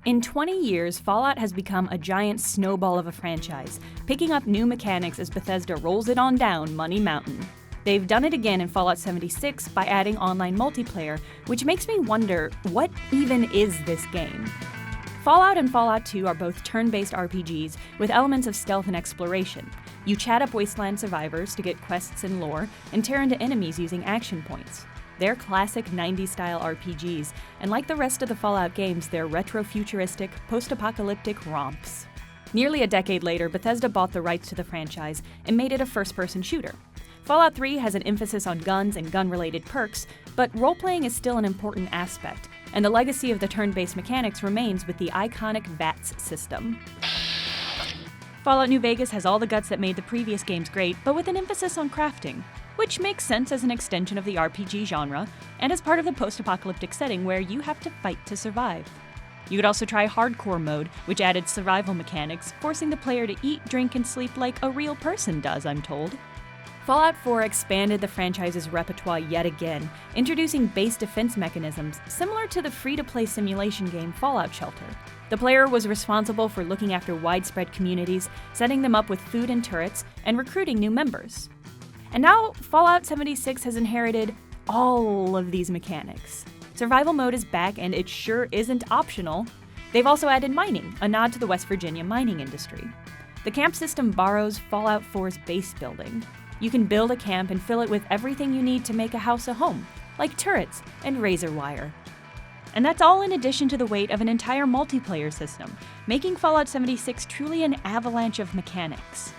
In 20 years, Fallout has become a giant snowball of a franchise, picking up new mechanics as Bethesda rolls it on down Money Mountain. They've done it again in Fallout 76 by adding online multiplayer, which makes me wonder, what even is this game? Fallout and Fallout 2 are both turn-based RPGs with elements of stealth and exploration. You chat up wasteland survivors to get quests and lore, and tear into enemies using action points. They're classic 90s-style RPGs, and like the rest of the Fallout games, they're retro-futuristic, post-apocalyptic romps. Nearly a decade later, Bethesda bought the rights to the franchise and made it a first-person shooter. Fallout 3 has an emphasis on guns and gun-related perks, but role-playing is still an important aspect, and the legacy of the turn-based mechanics remains with the iconic VATS system. Fallout New Vegas has all the guts that made the previous games great, but with an emphasis on crafting, which makes sense as an extension of the RPG genre, and as part of the post-apocalyptic setting where you have to fight to survive. You could also try Hardcore mode, which added survival mechanics, forcing the player to eat, drink, and sleep like a real person does, I'm told. Fallout 4 expanded the franchise's repertoire yet again, introducing base defense mechanisms similar to the free-to-play simulation game Fallout Shelter. The player was responsible for looking after widespread communities, setting them up with food and turrets, and recruiting new members. And now, Fallout 76 has inherited all of these mechanics. Survival mode is back, and it sure isn't optional. They've also added mining, a nod to the West Virginia mining industry. The camp system borrows Fallout 4's base building. You can build a camp and fill it with everything you need to make a house a home, like turrets and razor wire. And that's all in addition to the weight of an entire multiplayer system, making Fallout 76 truly an avalanche of mechanics.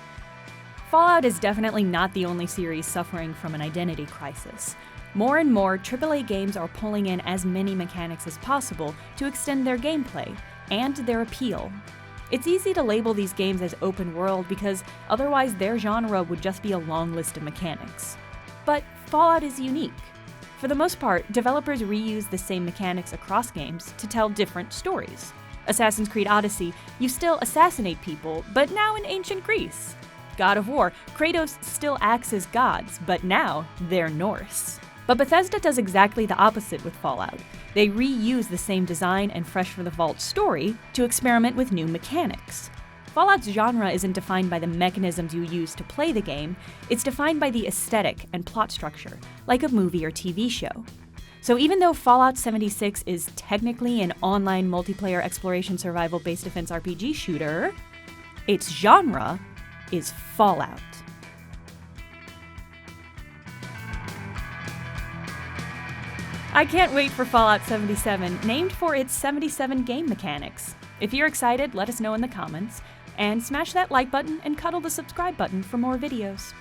Fallout is definitely not the only series suffering from an identity crisis. More and more AAA games are pulling in as many mechanics as possible to extend their gameplay and their appeal. It's easy to label these games as open world because otherwise their genre would just be a long list of mechanics. But Fallout is unique. For the most part, developers reuse the same mechanics across games to tell different stories. Assassin's Creed Odyssey, you still assassinate people, but now in ancient Greece. God of War, Kratos still acts as gods, but now they're Norse. But Bethesda does exactly the opposite with Fallout. They reuse the same design and Fresh from the Vault story to experiment with new mechanics. Fallout's genre isn't defined by the mechanisms you use to play the game, it's defined by the aesthetic and plot structure, like a movie or TV show. So even though Fallout 76 is technically an online multiplayer exploration survival base defense RPG shooter, its genre is Fallout. I can't wait for Fallout 77, named for its 77 game mechanics. If you're excited, let us know in the comments, and smash that like button and cuddle the subscribe button for more videos.